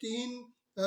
3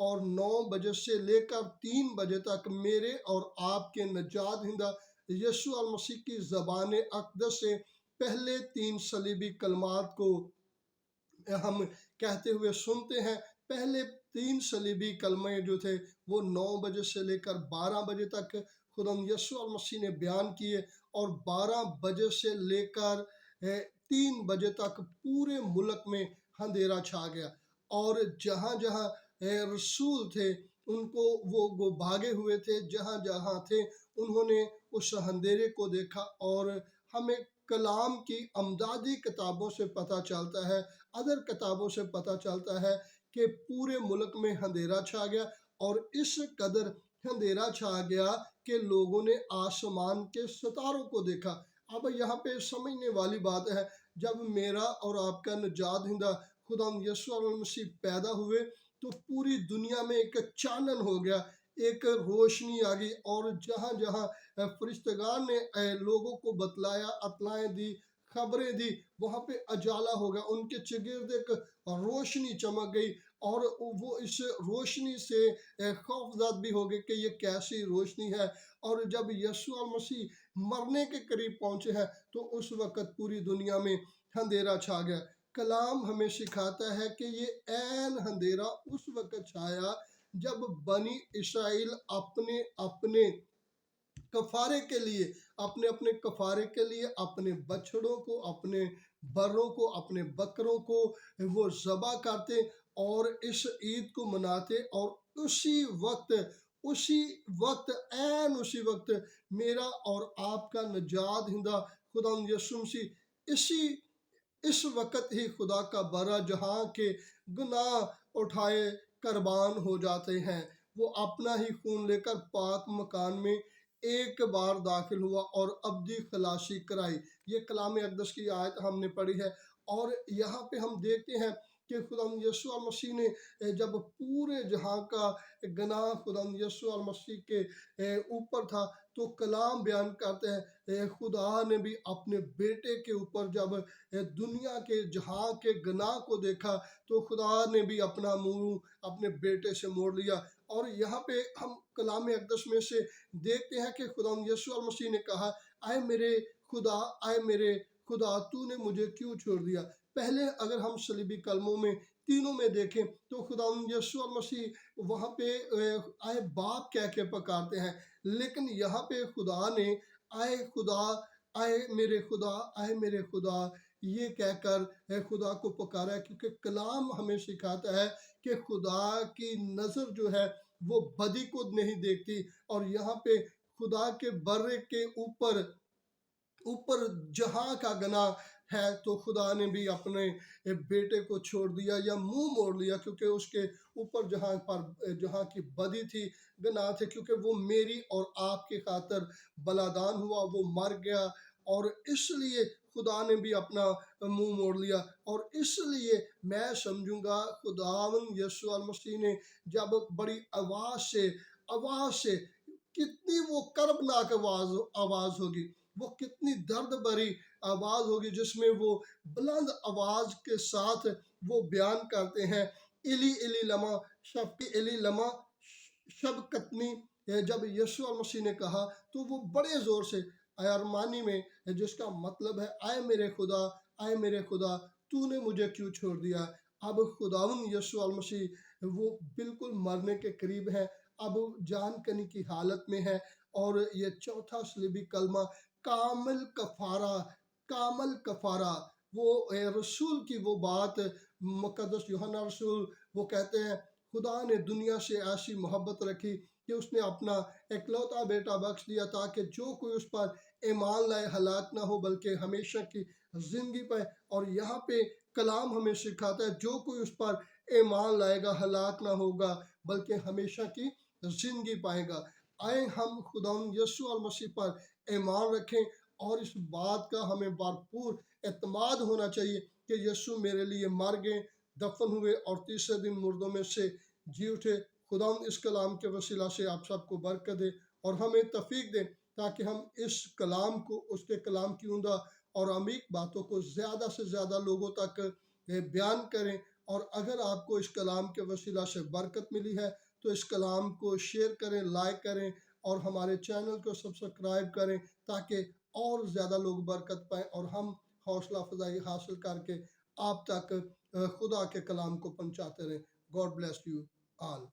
اور 9 بجے سے لے کر 3 بجے تک میرے اور آپ کے نجات دہندہ یسوع المسیح کی زبان اقدس سے پہلے 3 صلیبی کلمات کو ہم کہتے ہوئے سنتے ہیں۔ پہلے 3 صلیبی کلمے جو تھے وہ 9 بجے سے لے کر 12 بجے تک خدا یسوع المسیح نے بیان کیے، اور 12 بجے سے لے کر 3 بجے تک پورے ملک میں اندھیرا چھا گیا، اور جہاں جہاں رسول تھے ان کو وہ بھاگے ہوئے تھے، جہاں جہاں تھے انہوں نے اس اندھیرے کو دیکھا۔ اور ہمیں کلام کی امدادی کتابوں سے پتہ چلتا ہے، ادر کتابوں سے پتہ چلتا ہے کہ پورے ملک میں اندھیرا چھا گیا، اور اس قدر اندھیرا چھا گیا کہ لوگوں نے آسمان کے ستاروں کو دیکھا۔ اب یہاں پہ سمجھنے والی بات ہے، جب میرا اور آپ کا نجات دہندہ خدا یسوع المسیح پیدا ہوئے تو پوری دنیا میں ایک چانن ہو گیا، ایک روشنی آ گئی، اور جہاں جہاں فرشتگان نے لوگوں کو بتلایا، اطلاعیں دی، خبریں دی، وہاں پہ اجالا ہو گیا، ان کے چگرد ایک روشنی چمک گئی، اور وہ اس روشنی سے خوفزد بھی ہو گئے کہ یہ کیسی روشنی ہے۔ اور جب یسوع المسیح مرنے کے قریب پہنچے ہیں تو اس وقت پوری دنیا میں اندھیرا چھا گیا۔ کلام ہمیں سکھاتا ہے کہ یہ عین اندھیرا اس وقت چھایا جب بنی اسرائیل اپنے اپنے کفارے کے لیے اپنے بچڑوں کو، اپنے بروں کو، اپنے بکروں کو وہ ذبح کرتے اور اس عید کو مناتے، اور عین اسی وقت میرا اور آپ کا نجات دہندہ خدا یسوع مسیح اس وقت ہی خدا کا برا جہاں کے گناہ اٹھائے قربان ہو جاتے ہیں۔ وہ اپنا ہی خون لے کر پاک مکان میں ایک بار داخل ہوا اور ابدی خلاصی کرائی۔ یہ کلام اقدس کی آیت ہم نے پڑھی ہے، اور یہاں پہ ہم دیکھتے ہیں کہ خدا یسوع المسیح نے جب پورے جہاں کا گناہ خدا یسوع المسیح کے اوپر تھا، تو کلام بیان کرتے ہیں خدا نے بھی اپنے بیٹے کے اوپر جب دنیا کے جہاں کے گناہ کو دیکھا تو خدا نے بھی اپنا منہ اپنے بیٹے سے موڑ لیا۔ اور یہاں پہ ہم کلام اقدس میں سے دیکھتے ہیں کہ خدا یسوع المسیح نے کہا، اے میرے خدا، اے میرے خدا، تو نے مجھے کیوں چھوڑ دیا۔ پہلے اگر ہم صلیبی کلموں میں تینوں میں دیکھیں تو خدا یسوع المسیح وہاں پہ اے باپ کہہ کے پکارتے ہیں، لیکن یہاں پہ خدا نے اے خدا، اے میرے خدا، اے میرے خدا یہ کہہ کر خدا کو پکارا ہے، کیونکہ کلام ہمیں سکھاتا ہے کہ خدا کی نظر جو ہے وہ بدی کو نہیں دیکھتی، اور یہاں پہ خدا کے برے کے اوپر جہاں کا گناہ ہے تو خدا نے بھی اپنے بیٹے کو چھوڑ دیا یا منہ موڑ لیا، کیونکہ اس کے اوپر جہاں کی بدی تھی، گناہ تھے، کیونکہ وہ میری اور آپ کی خاطر بلادان ہوا، وہ مر گیا، اور اس لیے خدا نے بھی اپنا منہ موڑ لیا۔ اور اس لیے میں سمجھوں گا خداوند یسوع المسیح نے جب بڑی آواز سے کتنی وہ کربناک آواز ہوگی، وہ کتنی درد بری آواز ہوگی، جس میں وہ بلند آواز کے ساتھ وہ بیان کرتے ہیں، ایلی ایلی لما شبقتنی۔ جب یسوع المسیح نے کہا تو وہ بڑے زور سے ارمانی میں، جس کا مطلب ہے اے میرے خدا، اے میرے خدا، تو نے مجھے کیوں چھوڑ دیا۔ اب خداوند یسوع المسیح وہ بالکل مرنے کے قریب ہے، اب جان کنی کی حالت میں ہے، اور یہ چوتھا صلیبی کلمہ کامل کفارہ، وہ رسول کی وہ بات، مقدس یوحنا رسول وہ کہتے ہیں، خدا نے دنیا سے ایسی محبت رکھی کہ اس نے اپنا اکلوتا بیٹا بخش دیا، تاکہ جو کوئی اس پر ایمان لائے ہلاک نہ ہو بلکہ ہمیشہ کی زندگی پائے۔ اور یہاں پہ کلام ہمیں سکھاتا ہے جو کوئی اس پر ایمان لائے گا ہلاک نہ ہوگا بلکہ ہمیشہ کی زندگی پائے گا۔ آئے ہم خدا یسوع المسیح پر ایمان رکھیں، اور اس بات کا ہمیں بھرپور اعتماد ہونا چاہیے کہ یسوع میرے لیے مر گئے، دفن ہوئے، اور تیسرے دن مردوں میں سے جی اٹھے۔ خدا اس کلام کے وسیلہ سے آپ سب کو برکت دے اور ہمیں توفیق دے، تاکہ ہم اس کلام کو، اس کے کلام کی عمدہ اور عمیق باتوں کو زیادہ سے زیادہ لوگوں تک بیان کریں، اور اگر آپ کو اس کلام کے وسیلہ سے برکت ملی ہے تو اس کلام کو شیئر کریں، لائک کریں اور ہمارے چینل کو سبسکرائب کریں تاکہ اور زیادہ لوگ برکت پائیں اور ہم حوصلہ افزائی حاصل کر کے آپ تک خدا کے کلام کو پہنچاتے رہیں۔ God bless you all.